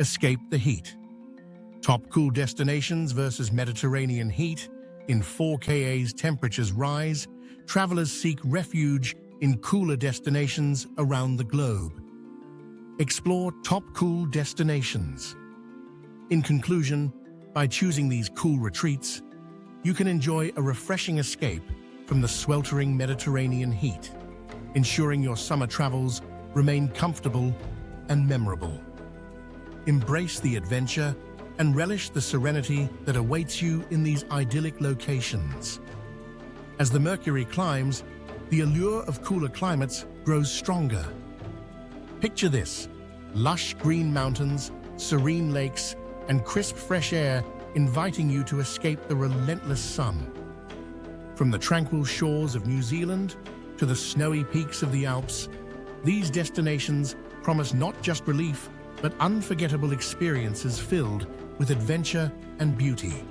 escape the heat. Top cool destinations versus Mediterranean heat. In 4K's temperatures rise, travelers seek refuge in cooler destinations around the globe. Explore top cool destinations. In conclusion, by choosing these cool retreats, you can enjoy a refreshing escape from the sweltering Mediterranean heat, ensuring your summer travels remain comfortable and memorable. Embrace the adventure and relish the serenity that awaits you in these idyllic locations. As the mercury climbs, the allure of cooler climates grows stronger. Picture this: lush green mountains, serene lakes, and crisp fresh air inviting you to escape the relentless sun. From the tranquil shores of New Zealand to the snowy peaks of the Alps, these destinations promise not just relief, but unforgettable experiences filled with adventure and beauty.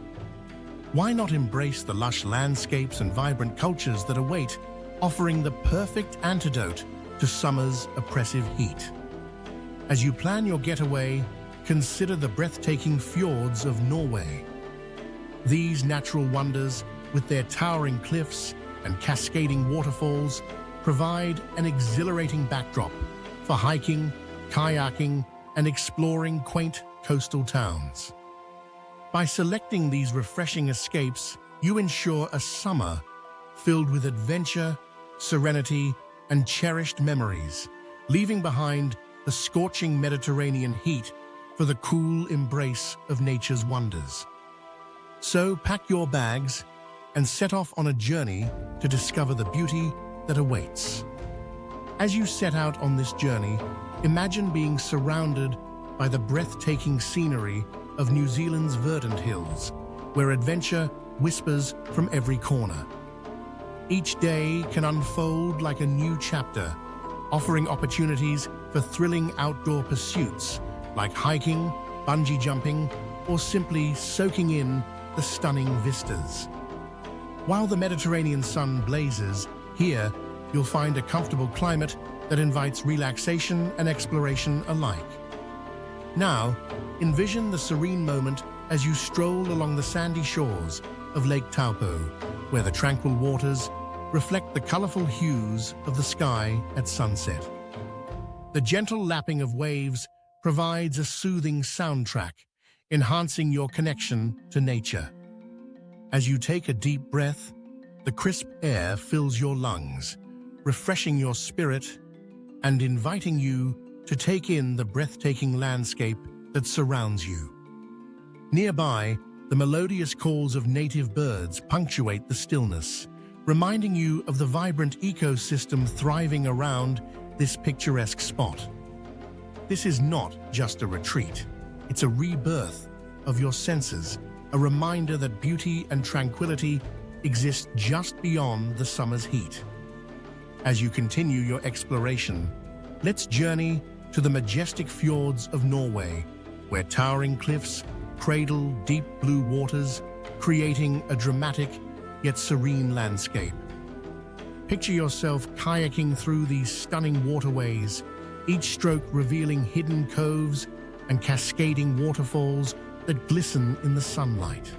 Why not embrace the lush landscapes and vibrant cultures that await, offering the perfect antidote to summer's oppressive heat? As you plan your getaway, consider the breathtaking fjords of Norway. These natural wonders, with their towering cliffs and cascading waterfalls, provide an exhilarating backdrop for hiking, kayaking, and exploring quaint coastal towns. By selecting these refreshing escapes, you ensure a summer filled with adventure, serenity, and cherished memories, leaving behind the scorching Mediterranean heat for the cool embrace of nature's wonders. So pack your bags and set off on a journey to discover the beauty that awaits. As you set out on this journey, imagine being surrounded by the breathtaking scenery of New Zealand's verdant hills, where adventure whispers from every corner. Each day can unfold like a new chapter, offering opportunities for thrilling outdoor pursuits like hiking, bungee jumping, or simply soaking in the stunning vistas. While the Mediterranean sun blazes, here you'll find a comfortable climate that invites relaxation and exploration alike. Now, envision the serene moment as you stroll along the sandy shores of Lake Taupo, where the tranquil waters reflect the colorful hues of the sky at sunset. The gentle lapping of waves provides a soothing soundtrack, enhancing your connection to nature. As you take a deep breath, the crisp air fills your lungs, refreshing your spirit and inviting you to take in the breathtaking landscape that surrounds you. Nearby, the melodious calls of native birds punctuate the stillness, reminding you of the vibrant ecosystem thriving around this picturesque spot. This is not just a retreat, it's a rebirth of your senses, a reminder that beauty and tranquility exist just beyond the summer's heat. As you continue your exploration, let's journey to the majestic fjords of Norway, where towering cliffs cradle deep blue waters, creating a dramatic yet serene landscape. Picture yourself kayaking through these stunning waterways, each stroke revealing hidden coves and cascading waterfalls that glisten in the sunlight.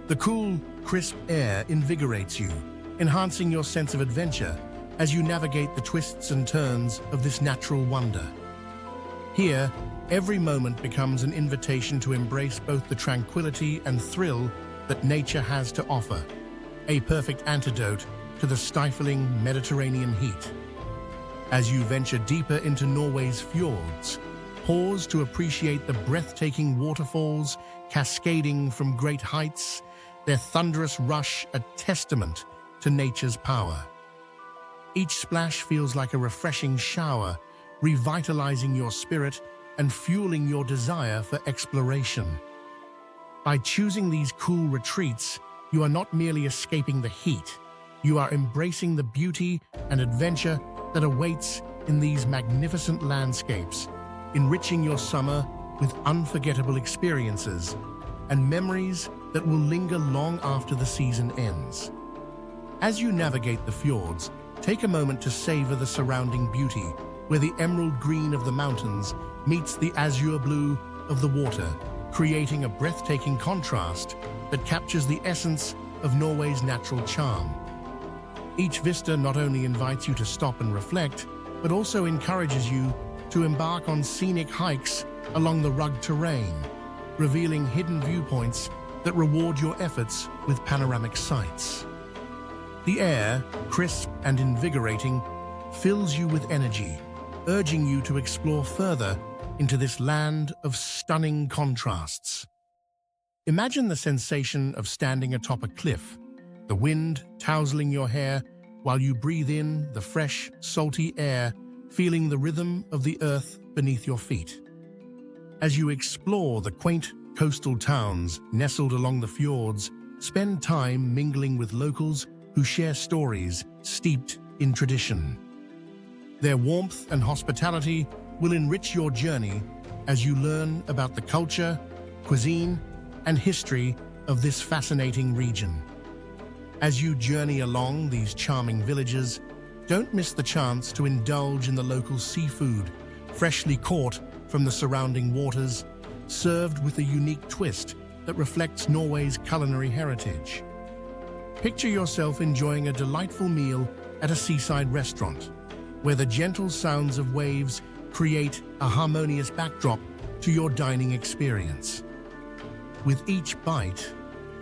The cool, crisp air invigorates you, enhancing your sense of adventure as you navigate the twists and turns of this natural wonder. Here, every moment becomes an invitation to embrace both the tranquility and thrill that nature has to offer, a perfect antidote to the stifling Mediterranean heat. As you venture deeper into Norway's fjords, pause to appreciate the breathtaking waterfalls cascading from great heights, their thunderous rush a testament to nature's power. Each splash feels like a refreshing shower, revitalizing your spirit and fueling your desire for exploration. By choosing these cool retreats, you are not merely escaping the heat, you are embracing the beauty and adventure that awaits in these magnificent landscapes, enriching your summer with unforgettable experiences and memories that will linger long after the season ends. As you navigate the fjords, take a moment to savor the surrounding beauty, where the emerald green of the mountains meets the azure blue of the water, creating a breathtaking contrast that captures the essence of Norway's natural charm. Each vista not only invites you to stop and reflect, but also encourages you to embark on scenic hikes along the rugged terrain, revealing hidden viewpoints that reward your efforts with panoramic sights. The air, crisp and invigorating, fills you with energy, urging you to explore further into this land of stunning contrasts. Imagine the sensation of standing atop a cliff, the wind tousling your hair while you breathe in the fresh, salty air, feeling the rhythm of the earth beneath your feet. As you explore the quaint coastal towns nestled along the fjords, spend time mingling with locals who share stories steeped in tradition. Their warmth and hospitality will enrich your journey as you learn about the culture, cuisine, and history of this fascinating region. As you journey along these charming villages, don't miss the chance to indulge in the local seafood, freshly caught from the surrounding waters, served with a unique twist that reflects Norway's culinary heritage. Picture yourself enjoying a delightful meal at a seaside restaurant, where the gentle sounds of waves create a harmonious backdrop to your dining experience. With each bite,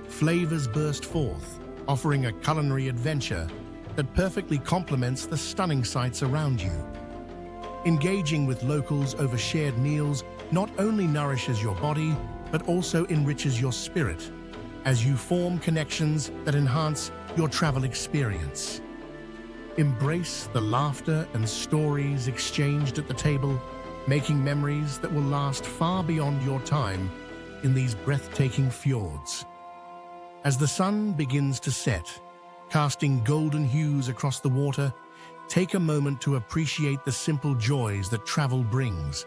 flavors burst forth, offering a culinary adventure that perfectly complements the stunning sights around you. Engaging with locals over shared meals not only nourishes your body, but also enriches your spirit as you form connections that enhance your travel experience. Embrace the laughter and stories exchanged at the table, making memories that will last far beyond your time in these breathtaking fjords. As the sun begins to set, casting golden hues across the water, take a moment to appreciate the simple joys that travel brings,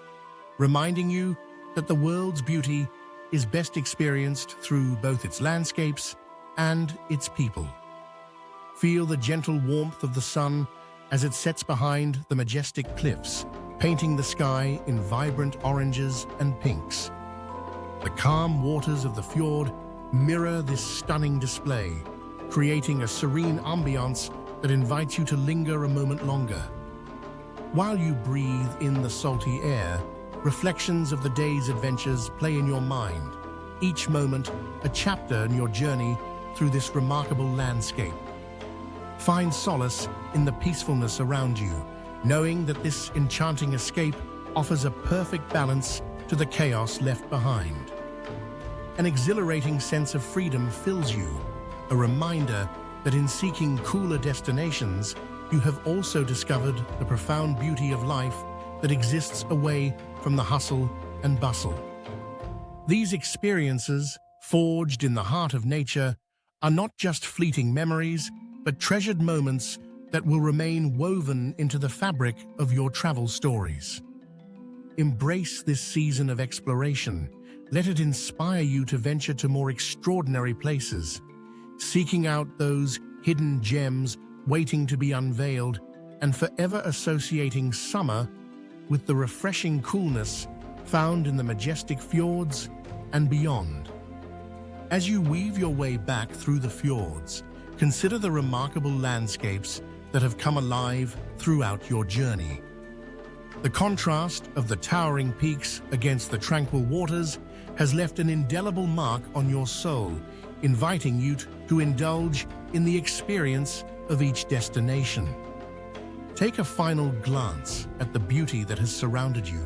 reminding you that the world's beauty is best experienced through both its landscapes and its people. Feel the gentle warmth of the sun as it sets behind the majestic cliffs, painting the sky in vibrant oranges and pinks. The calm waters of the fjord mirror this stunning display, creating a serene ambiance that invites you to linger a moment longer. While you breathe in the salty air, reflections of the day's adventures play in your mind, each moment a chapter in your journey through this remarkable landscape. Find solace in the peacefulness around you, knowing that this enchanting escape offers a perfect balance to the chaos left behind. An exhilarating sense of freedom fills you, a reminder that in seeking cooler destinations, you have also discovered the profound beauty of life that exists away from the hustle and bustle. These experiences, forged in the heart of nature, are not just fleeting memories, but treasured moments that will remain woven into the fabric of your travel stories. Embrace this season of exploration. Let it inspire you to venture to more extraordinary places, seeking out those hidden gems waiting to be unveiled and forever associating summer with the refreshing coolness found in the majestic fjords and beyond. As you weave your way back through the fjords, consider the remarkable landscapes that have come alive throughout your journey. The contrast of the towering peaks against the tranquil waters has left an indelible mark on your soul, inviting you to indulge in the experience of each destination. Take a final glance at the beauty that has surrounded you.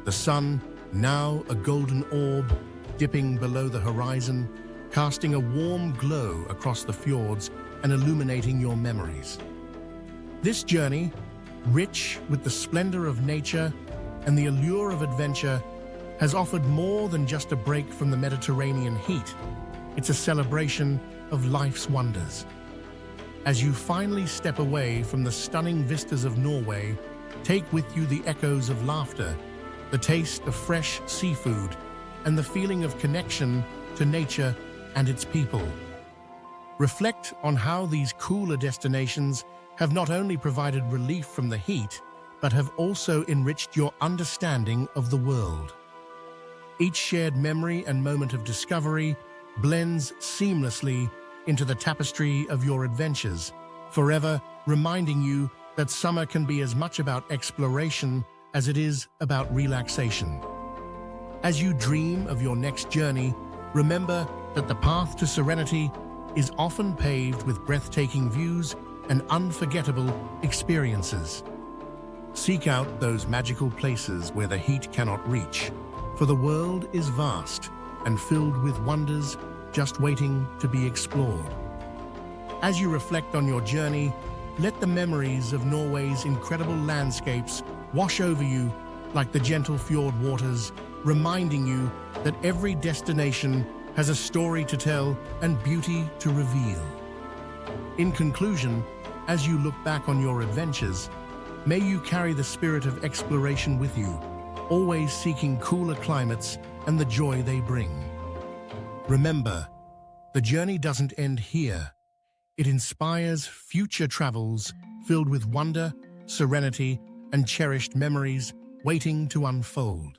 The sun, now a golden orb, dipping below the horizon, casting a warm glow across the fjords and illuminating your memories. This journey, rich with the splendor of nature and the allure of adventure, has offered more than just a break from the Mediterranean heat. It's a celebration of life's wonders. As you finally step away from the stunning vistas of Norway, take with you the echoes of laughter, the taste of fresh seafood, and the feeling of connection to nature and its people. Reflect on how these cooler destinations have not only provided relief from the heat, but have also enriched your understanding of the world. Each shared memory and moment of discovery blends seamlessly into the tapestry of your adventures, forever reminding you that summer can be as much about exploration as it is about relaxation. As you dream of your next journey, remember that the path to serenity is often paved with breathtaking views and unforgettable experiences. Seek out those magical places where the heat cannot reach, for the world is vast and filled with wonders just waiting to be explored. As you reflect on your journey, let the memories of Norway's incredible landscapes wash over you like the gentle fjord waters, reminding you that every destination has a story to tell and beauty to reveal. In conclusion, as you look back on your adventures, may you carry the spirit of exploration with you, always seeking cooler climates and the joy they bring. Remember, the journey doesn't end here. It inspires future travels filled with wonder, serenity, and cherished memories waiting to unfold.